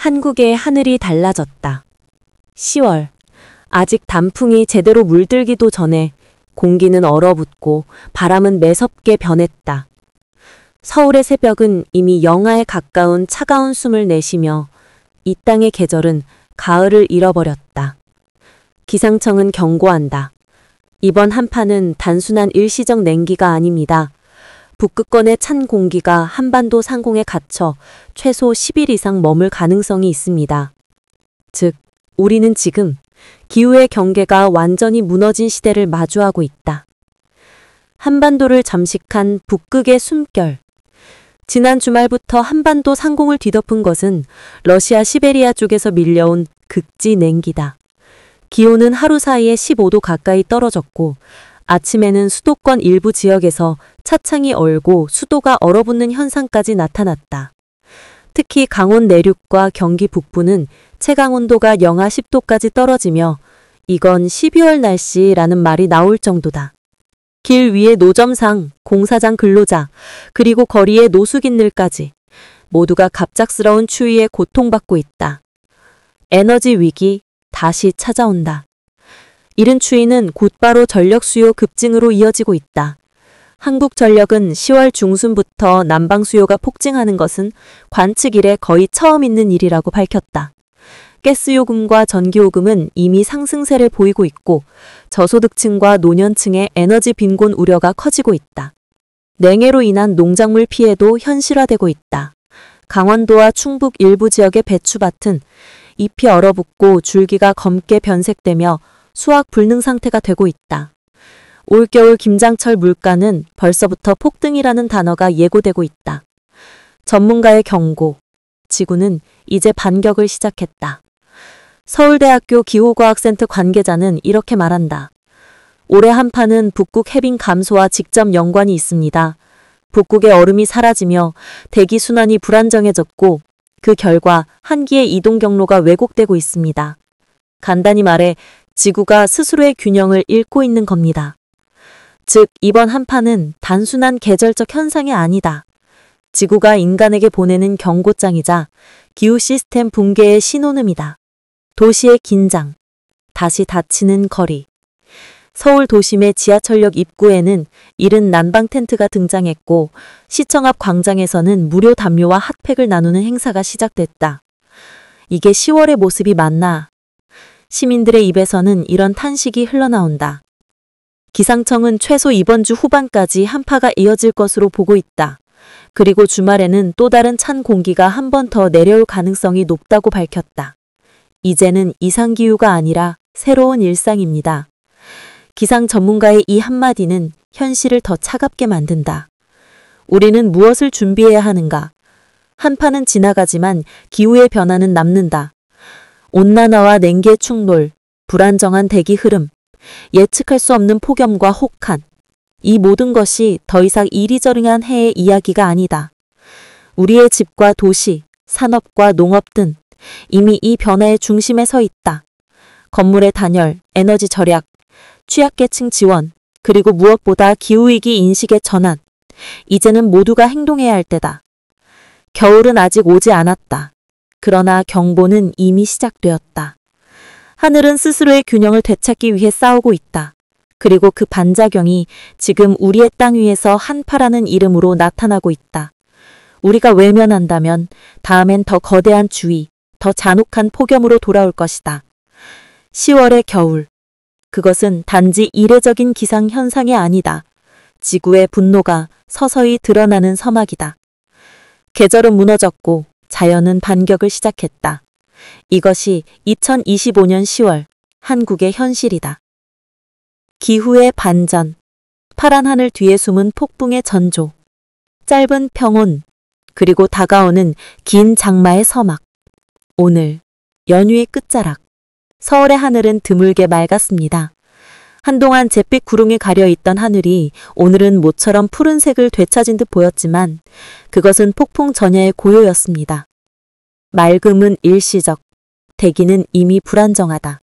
한국의 하늘이 달라졌다. 10월. 아직 단풍이 제대로 물들기도 전에 공기는 얼어붙고 바람은 매섭게 변했다. 서울의 새벽은 이미 영하에 가까운 차가운 숨을 내쉬며 이 땅의 계절은 가을을 잃어버렸다. 기상청은 경고한다. 이번 한파는 단순한 일시적 냉기가 아닙니다. 북극권의 찬 공기가 한반도 상공에 갇혀 최소 10일 이상 머물 가능성이 있습니다. 즉, 우리는 지금 기후의 경계가 완전히 무너진 시대를 마주하고 있다. 한반도를 잠식한 북극의 숨결. 지난 주말부터 한반도 상공을 뒤덮은 것은 러시아 시베리아 쪽에서 밀려온 극지 냉기다. 기온은 하루 사이에 15도 가까이 떨어졌고 아침에는 수도권 일부 지역에서 차창이 얼고 수도가 얼어붙는 현상까지 나타났다. 특히 강원 내륙과 경기 북부는 체감온도가 영하 10도까지 떨어지며 이건 12월 날씨라는 말이 나올 정도다. 길 위의 노점상, 공사장 근로자, 그리고 거리의 노숙인들까지 모두가 갑작스러운 추위에 고통받고 있다. 에너지 위기 다시 찾아온다. 이른 추위는 곧바로 전력 수요 급증으로 이어지고 있다. 한국전력은 10월 중순부터 난방 수요가 폭증하는 것은 관측 이래 거의 처음 있는 일이라고 밝혔다. 가스요금과 전기요금은 이미 상승세를 보이고 있고 저소득층과 노년층의 에너지 빈곤 우려가 커지고 있다. 냉해로 인한 농작물 피해도 현실화되고 있다. 강원도와 충북 일부 지역의 배추밭은 잎이 얼어붙고 줄기가 검게 변색되며 수확 불능 상태가 되고 있다. 올겨울 김장철 물가는 벌써부터 폭등이라는 단어가 예고되고 있다. 전문가의 경고. 지구는 이제 반격을 시작했다. 서울대학교 기후과학센터 관계자는 이렇게 말한다. 올해 한파는 북극 해빙 감소와 직접 연관이 있습니다. 북극의 얼음이 사라지며 대기 순환이 불안정해졌고 그 결과 한기의 이동 경로가 왜곡되고 있습니다. 간단히 말해 지구가 스스로의 균형을 잃고 있는 겁니다. 즉, 이번 한파는 단순한 계절적 현상이 아니다. 지구가 인간에게 보내는 경고장이자 기후 시스템 붕괴의 신호음이다. 도시의 긴장, 다시 닫히는 거리. 서울 도심의 지하철역 입구에는 이른 난방 텐트가 등장했고 시청 앞 광장에서는 무료 담요와 핫팩을 나누는 행사가 시작됐다. 이게 10월의 모습이 맞나? 시민들의 입에서는 이런 탄식이 흘러나온다. 기상청은 최소 이번 주 후반까지 한파가 이어질 것으로 보고 있다. 그리고 주말에는 또 다른 찬 공기가 한 번 더 내려올 가능성이 높다고 밝혔다. 이제는 이상기후가 아니라 새로운 일상입니다. 기상 전문가의 이 한마디는 현실을 더 차갑게 만든다. 우리는 무엇을 준비해야 하는가? 한파는 지나가지만 기후의 변화는 남는다. 온난화와 냉기의 충돌, 불안정한 대기 흐름, 예측할 수 없는 폭염과 혹한. 이 모든 것이 더 이상 이리저리한 해의 이야기가 아니다. 우리의 집과 도시, 산업과 농업 등 이미 이 변화의 중심에 서 있다. 건물의 단열, 에너지 절약, 취약계층 지원, 그리고 무엇보다 기후위기 인식의 전환. 이제는 모두가 행동해야 할 때다. 겨울은 아직 오지 않았다. 그러나 경보는 이미 시작되었다. 하늘은 스스로의 균형을 되찾기 위해 싸우고 있다. 그리고 그 반작용이 지금 우리의 땅 위에서 한파라는 이름으로 나타나고 있다. 우리가 외면한다면 다음엔 더 거대한 주의, 더 잔혹한 폭염으로 돌아올 것이다. 10월의 겨울. 그것은 단지 이례적인 기상 현상이 아니다. 지구의 분노가 서서히 드러나는 서막이다. 계절은 무너졌고 자연은 반격을 시작했다. 이것이 2025년 10월 한국의 현실이다. 기후의 반전. 파란 하늘 뒤에 숨은 폭풍의 전조. 짧은 평온. 그리고 다가오는 긴 장마의 서막. 오늘 연휴의 끝자락. 서울의 하늘은 드물게 맑았습니다. 한동안 잿빛 구름이 가려있던 하늘이 오늘은 모처럼 푸른색을 되찾은 듯 보였지만 그것은 폭풍 전야의 고요였습니다. 맑음은 일시적, 대기는 이미 불안정하다.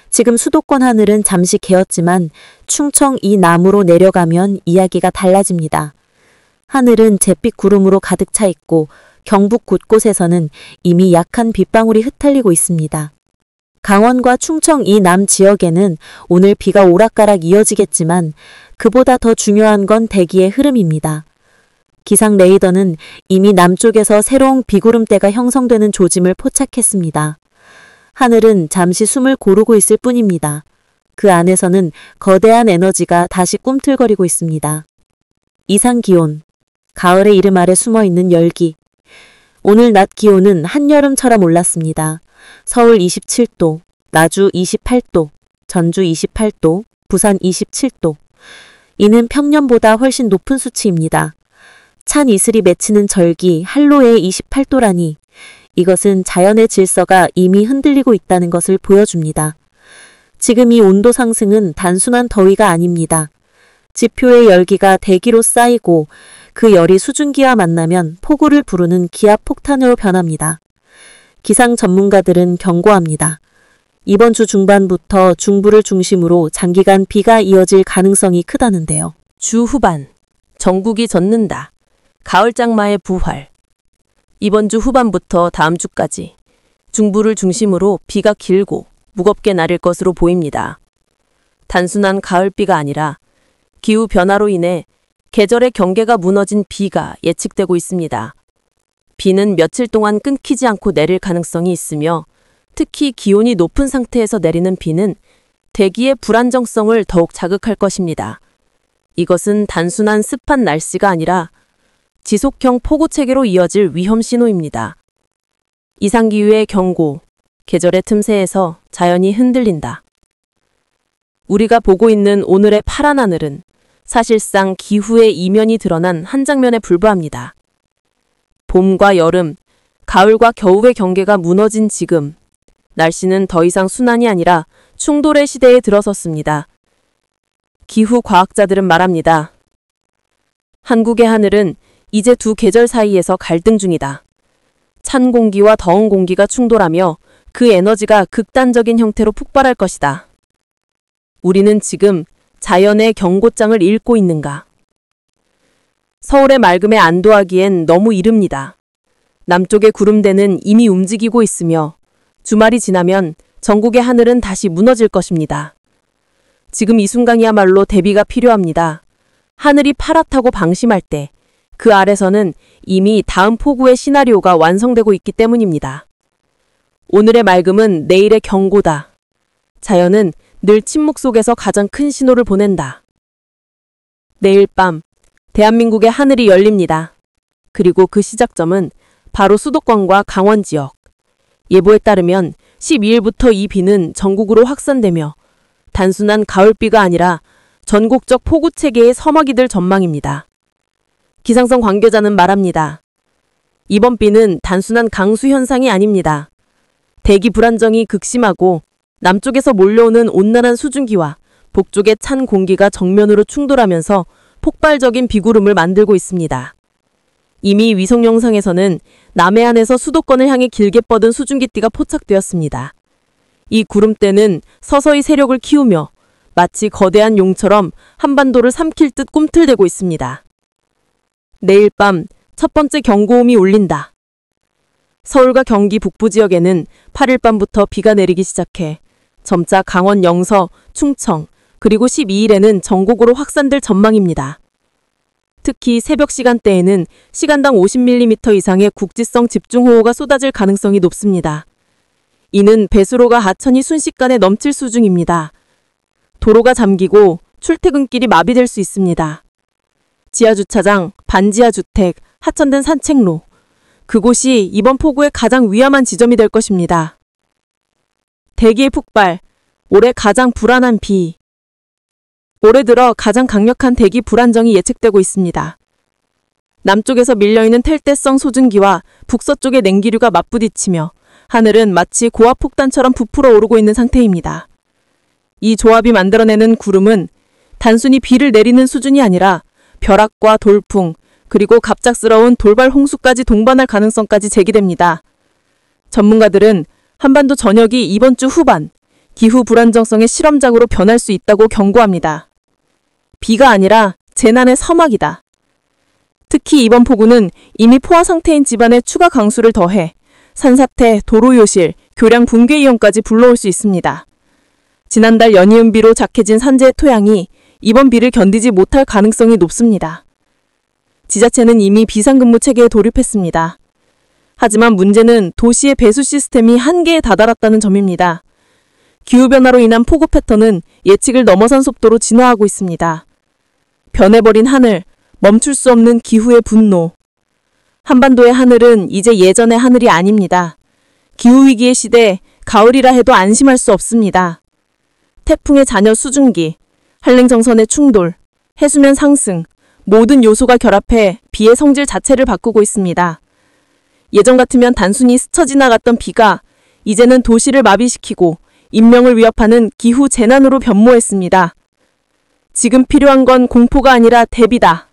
지금 수도권 하늘은 잠시 개었지만 충청 이 남으로 내려가면 이야기가 달라집니다. 하늘은 잿빛 구름으로 가득 차 있고 경북 곳곳에서는 이미 약한 빗방울이 흩날리고 있습니다. 강원과 충청 이 남 지역에는 오늘 비가 오락가락 이어지겠지만 그보다 더 중요한 건 대기의 흐름입니다. 기상 레이더는 이미 남쪽에서 새로운 비구름대가 형성되는 조짐을 포착했습니다. 하늘은 잠시 숨을 고르고 있을 뿐입니다. 그 안에서는 거대한 에너지가 다시 꿈틀거리고 있습니다. 이상 기온, 가을의 이름 아래 숨어있는 열기. 오늘 낮 기온은 한여름처럼 올랐습니다. 서울 27도, 나주 28도, 전주 28도, 부산 27도. 이는 평년보다 훨씬 높은 수치입니다. 찬 이슬이 맺히는 절기 한로에 28도라니 이것은 자연의 질서가 이미 흔들리고 있다는 것을 보여줍니다. 지금 이 온도 상승은 단순한 더위가 아닙니다. 지표의 열기가 대기로 쌓이고 그 열이 수증기와 만나면 폭우를 부르는 기압 폭탄으로 변합니다. 기상 전문가들은 경고합니다. 이번 주 중반부터 중부를 중심으로 장기간 비가 이어질 가능성이 크다는데요. 주 후반, 전국이 젖는다. 가을 장마의 부활. 이번 주 후반부터 다음 주까지 중부를 중심으로 비가 길고 무겁게 내릴 것으로 보입니다. 단순한 가을비가 아니라 기후 변화로 인해 계절의 경계가 무너진 비가 예측되고 있습니다. 비는 며칠 동안 끊기지 않고 내릴 가능성이 있으며 특히 기온이 높은 상태에서 내리는 비는 대기의 불안정성을 더욱 자극할 것입니다. 이것은 단순한 습한 날씨가 아니라 지속형 폭우 체계로 이어질 위험 신호입니다. 이상기후의 경고, 계절의 틈새에서 자연이 흔들린다. 우리가 보고 있는 오늘의 파란 하늘은 사실상 기후의 이면이 드러난 한 장면에 불과합니다. 봄과 여름, 가을과 겨울의 경계가 무너진 지금, 날씨는 더 이상 순환이 아니라 충돌의 시대에 들어섰습니다. 기후 과학자들은 말합니다. 한국의 하늘은 이제 두 계절 사이에서 갈등 중이다. 찬 공기와 더운 공기가 충돌하며 그 에너지가 극단적인 형태로 폭발할 것이다. 우리는 지금 자연의 경고장을 읽고 있는가? 서울의 맑음에 안도하기엔 너무 이릅니다. 남쪽의 구름대는 이미 움직이고 있으며 주말이 지나면 전국의 하늘은 다시 무너질 것입니다. 지금 이 순간이야말로 대비가 필요합니다. 하늘이 파랗다고 방심할 때 그 아래서는 이미 다음 폭우의 시나리오가 완성되고 있기 때문입니다. 오늘의 맑음은 내일의 경고다. 자연은 늘 침묵 속에서 가장 큰 신호를 보낸다. 내일 밤 대한민국의 하늘이 열립니다. 그리고 그 시작점은 바로 수도권과 강원 지역. 예보에 따르면 12일부터 이 비는 전국으로 확산되며 단순한 가을비가 아니라 전국적 폭우 체계의 서막이 될 전망입니다. 기상청 관계자는 말합니다. 이번 비는 단순한 강수 현상이 아닙니다. 대기 불안정이 극심하고 남쪽에서 몰려오는 온난한 수증기와 북쪽의 찬 공기가 정면으로 충돌하면서 폭발적인 비구름을 만들고 있습니다. 이미 위성 영상에서는 남해안에서 수도권을 향해 길게 뻗은 수증기띠가 포착되었습니다. 이 구름대는 서서히 세력을 키우며 마치 거대한 용처럼 한반도를 삼킬 듯 꿈틀대고 있습니다. 내일 밤 첫 번째 경고음이 울린다. 서울과 경기 북부 지역에는 8일 밤부터 비가 내리기 시작해 점차 강원 영서, 충청, 그리고 12일에는 전국으로 확산될 전망입니다. 특히 새벽 시간대에는 시간당 50mm 이상의 국지성 집중호우가 쏟아질 가능성이 높습니다. 이는 배수로가 하천이 순식간에 넘칠 수준입니다. 도로가 잠기고 출퇴근길이 마비될 수 있습니다. 지하주차장, 반지하 주택, 하천된 산책로. 그곳이 이번 폭우의 가장 위험한 지점이 될 것입니다. 대기의 폭발, 올해 가장 불안한 비. 올해 들어 가장 강력한 대기 불안정이 예측되고 있습니다. 남쪽에서 밀려있는 탈대성 소중기와 북서쪽의 냉기류가 맞부딪히며 하늘은 마치 고압폭탄처럼 부풀어 오르고 있는 상태입니다. 이 조합이 만들어내는 구름은 단순히 비를 내리는 수준이 아니라 벼락과 돌풍, 그리고 갑작스러운 돌발 홍수까지 동반할 가능성까지 제기됩니다. 전문가들은 한반도 전역이 이번 주 후반 기후 불안정성의 실험장으로 변할 수 있다고 경고합니다. 비가 아니라 재난의 서막이다. 특히 이번 폭우는 이미 포화 상태인 집안에 추가 강수를 더해 산사태, 도로요실, 교량 붕괴 위험까지 불러올 수 있습니다. 지난달 연이은 비로 작해진 산지의 토양이 이번 비를 견디지 못할 가능성이 높습니다. 지자체는 이미 비상근무 체계에 돌입했습니다. 하지만 문제는 도시의 배수 시스템이 한계에 다다랐다는 점입니다. 기후변화로 인한 폭우 패턴은 예측을 넘어선 속도로 진화하고 있습니다. 변해버린 하늘, 멈출 수 없는 기후의 분노. 한반도의 하늘은 이제 예전의 하늘이 아닙니다. 기후위기의 시대, 가을이라 해도 안심할 수 없습니다. 태풍의 잔여 수증기, 한랭정선의 충돌, 해수면 상승, 모든 요소가 결합해 비의 성질 자체를 바꾸고 있습니다. 예전 같으면 단순히 스쳐 지나갔던 비가 이제는 도시를 마비시키고 인명을 위협하는 기후 재난으로 변모했습니다. 지금 필요한 건 공포가 아니라 대비다.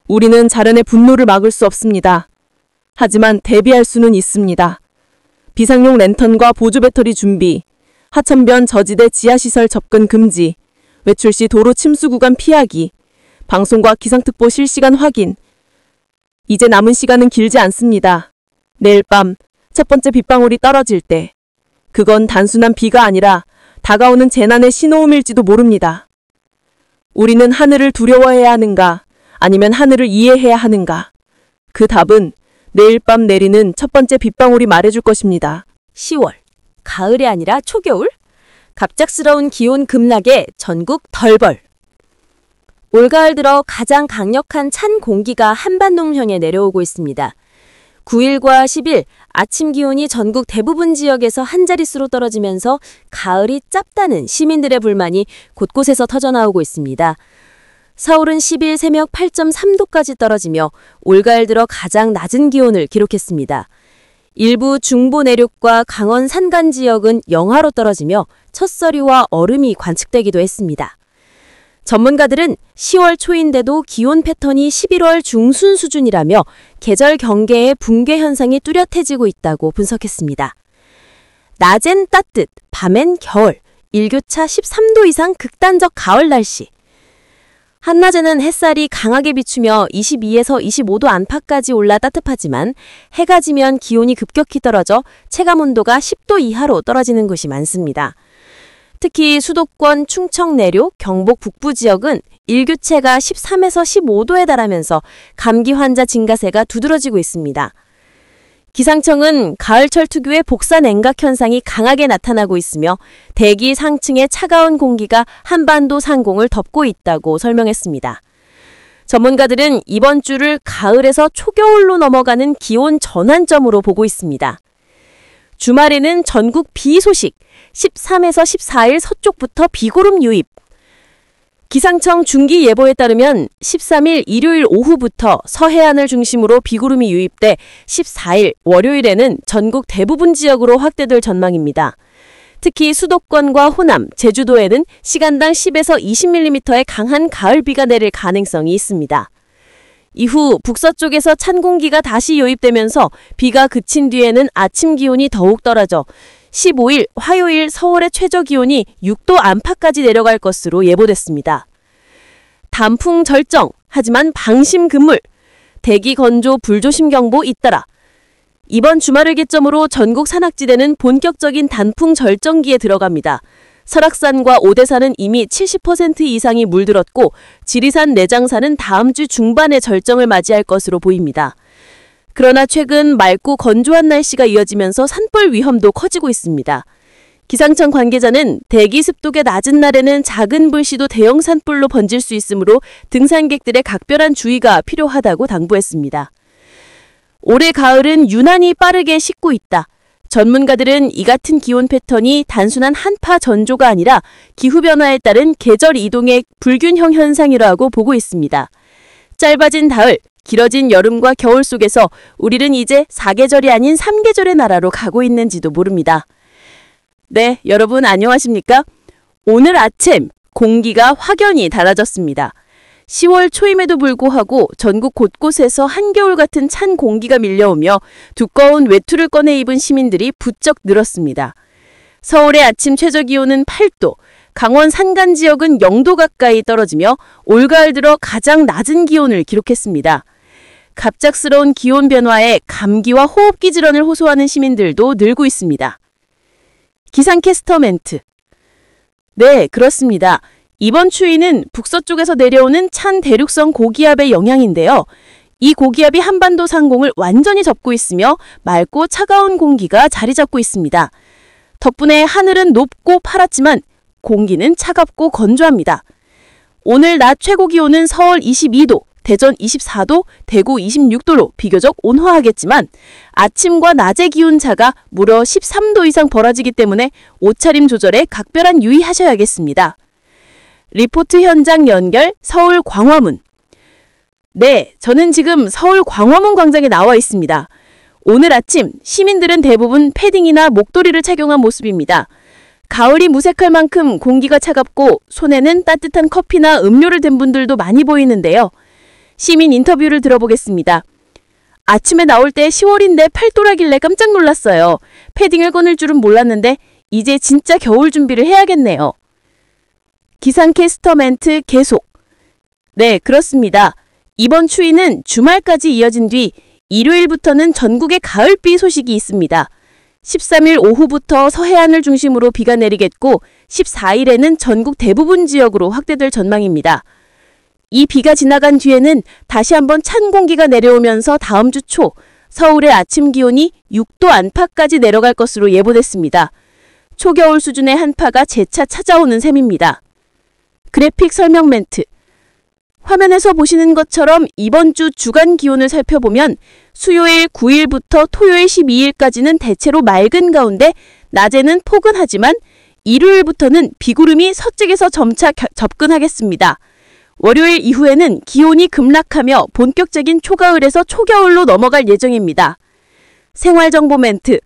우리는 자연의 분노를 막을 수 없습니다. 하지만 대비할 수는 있습니다. 비상용 랜턴과 보조 배터리 준비, 하천변 저지대 지하시설 접근 금지, 외출 시 도로 침수 구간 피하기, 방송과 기상특보 실시간 확인. 이제 남은 시간은 길지 않습니다. 내일 밤 첫 번째 빗방울이 떨어질 때, 그건 단순한 비가 아니라 다가오는 재난의 신호음일지도 모릅니다. 우리는 하늘을 두려워해야 하는가, 아니면 하늘을 이해해야 하는가? 그 답은 내일 밤 내리는 첫 번째 빗방울이 말해줄 것입니다. 10월. 가을이 아니라 초겨울? 갑작스러운 기온 급락에 전국 덜벌. 올가을 들어 가장 강력한 찬 공기가 한반도 향해 내려오고 있습니다. 9일과 10일 아침 기온이 전국 대부분 지역에서 한 자릿수로 떨어지면서 가을이 짭다는 시민들의 불만이 곳곳에서 터져나오고 있습니다. 서울은 10일 새벽 8.3도까지 떨어지며 올가을 들어 가장 낮은 기온을 기록했습니다. 일부 중부 내륙과 강원 산간 지역은 영하로 떨어지며 첫서리와 얼음이 관측되기도 했습니다. 전문가들은 10월 초인데도 기온 패턴이 11월 중순 수준이라며 계절 경계의 붕괴 현상이 뚜렷해지고 있다고 분석했습니다. 낮엔 따뜻, 밤엔 겨울, 일교차 13도 이상 극단적 가을 날씨. 한낮에는 햇살이 강하게 비추며 22에서 25도 안팎까지 올라 따뜻하지만 해가 지면 기온이 급격히 떨어져 체감온도가 10도 이하로 떨어지는 곳이 많습니다. 특히 수도권 충청 내륙, 경북 북부 지역은 일교체가 13에서 15도에 달하면서 감기 환자 증가세가 두드러지고 있습니다. 기상청은 가을철 특유의 복사 냉각 현상이 강하게 나타나고 있으며 대기 상층의 차가운 공기가 한반도 상공을 덮고 있다고 설명했습니다. 전문가들은 이번 주를 가을에서 초겨울로 넘어가는 기온 전환점으로 보고 있습니다. 주말에는 전국 비 소식, 13에서 14일 서쪽부터 비구름 유입. 기상청 중기 예보에 따르면 13일 일요일 오후부터 서해안을 중심으로 비구름이 유입돼 14일 월요일에는 전국 대부분 지역으로 확대될 전망입니다. 특히 수도권과 호남, 제주도에는 시간당 10에서 20mm의 강한 가을비가 내릴 가능성이 있습니다. 이후 북서쪽에서 찬 공기가 다시 유입되면서 비가 그친 뒤에는 아침 기온이 더욱 떨어져 15일 화요일 서울의 최저 기온이 6도 안팎까지 내려갈 것으로 예보됐습니다. 단풍 절정, 하지만 방심 금물, 대기 건조 불조심 경보 잇따라. 이번 주말을 기점으로 전국 산악지대는 본격적인 단풍 절정기에 들어갑니다. 설악산과 오대산은 이미 70% 이상이 물들었고 지리산 내장산은 다음 주 중반에 절정을 맞이할 것으로 보입니다. 그러나 최근 맑고 건조한 날씨가 이어지면서 산불 위험도 커지고 있습니다. 기상청 관계자는 대기 습도가 낮은 날에는 작은 불씨도 대형 산불로 번질 수 있으므로 등산객들의 각별한 주의가 필요하다고 당부했습니다. 올해 가을은 유난히 빠르게 식고 있다. 전문가들은 이 같은 기온 패턴이 단순한 한파 전조가 아니라 기후변화에 따른 계절 이동의 불균형 현상이라고 보고 있습니다. 짧아진 가을, 길어진 여름과 겨울 속에서 우리는 이제 4계절이 아닌 3계절의 나라로 가고 있는지도 모릅니다. 네, 여러분 안녕하십니까? 오늘 아침 공기가 확연히 달라졌습니다. 10월 초임에도 불구하고 전국 곳곳에서 한겨울 같은 찬 공기가 밀려오며 두꺼운 외투를 꺼내 입은 시민들이 부쩍 늘었습니다. 서울의 아침 최저 기온은 8도, 강원 산간 지역은 0도 가까이 떨어지며 올가을 들어 가장 낮은 기온을 기록했습니다. 갑작스러운 기온 변화에 감기와 호흡기 질환을 호소하는 시민들도 늘고 있습니다. 기상캐스터 멘트. 네, 그렇습니다. 이번 추위는 북서쪽에서 내려오는 찬 대륙성 고기압의 영향인데요. 이 고기압이 한반도 상공을 완전히 덮고 있으며 맑고 차가운 공기가 자리 잡고 있습니다. 덕분에 하늘은 높고 파랗지만 공기는 차갑고 건조합니다. 오늘 낮 최고 기온은 서울 22도, 대전 24도, 대구 26도로 비교적 온화하겠지만 아침과 낮의 기온차가 무려 13도 이상 벌어지기 때문에 옷차림 조절에 각별한 유의하셔야겠습니다. 리포트 현장 연결 서울 광화문. 네, 저는 지금 서울 광화문 광장에 나와 있습니다. 오늘 아침 시민들은 대부분 패딩이나 목도리를 착용한 모습입니다. 가을이 무색할 만큼 공기가 차갑고 손에는 따뜻한 커피나 음료를 든 분들도 많이 보이는데요. 시민 인터뷰를 들어보겠습니다. 아침에 나올 때 10월인데 8도라길래 깜짝 놀랐어요. 패딩을 꺼낼 줄은 몰랐는데 이제 진짜 겨울 준비를 해야겠네요. 기상캐스터 멘트 계속. 네, 그렇습니다. 이번 추위는 주말까지 이어진 뒤 일요일부터는 전국에 가을비 소식이 있습니다. 13일 오후부터 서해안을 중심으로 비가 내리겠고 14일에는 전국 대부분 지역으로 확대될 전망입니다. 이 비가 지나간 뒤에는 다시 한번 찬 공기가 내려오면서 다음 주 초 서울의 아침 기온이 6도 안팎까지 내려갈 것으로 예보됐습니다. 초겨울 수준의 한파가 재차 찾아오는 셈입니다. 그래픽 설명 멘트. 화면에서 보시는 것처럼 이번 주 주간 기온을 살펴보면 수요일 9일부터 토요일 12일까지는 대체로 맑은 가운데 낮에는 포근하지만 일요일부터는 비구름이 서쪽에서 점차 접근하겠습니다. 월요일 이후에는 기온이 급락하며 본격적인 초가을에서 초겨울로 넘어갈 예정입니다. 생활정보 멘트.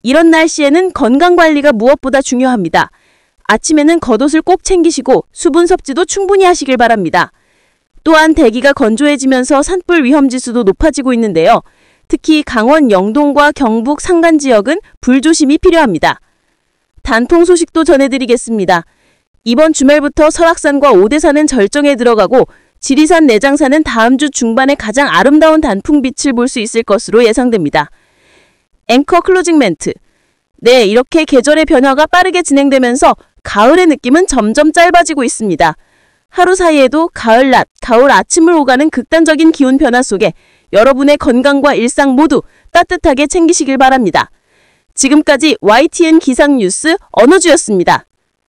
이런 날씨에는 건강관리가 무엇보다 중요합니다. 아침에는 겉옷을 꼭 챙기시고 수분 섭취도 충분히 하시길 바랍니다. 또한 대기가 건조해지면서 산불 위험지수도 높아지고 있는데요. 특히 강원 영동과 경북 산간 지역은 불조심이 필요합니다. 단통 소식도 전해드리겠습니다. 이번 주말부터 설악산과 오대산은 절정에 들어가고 지리산 내장산은 다음 주 중반에 가장 아름다운 단풍빛을 볼 수 있을 것으로 예상됩니다. 앵커 클로징 멘트. 네, 이렇게 계절의 변화가 빠르게 진행되면서 가을의 느낌은 점점 짧아지고 있습니다. 하루 사이에도 가을 낮, 가을 아침을 오가는 극단적인 기온 변화 속에 여러분의 건강과 일상 모두 따뜻하게 챙기시길 바랍니다. 지금까지 YTN 기상뉴스 언어주였습니다.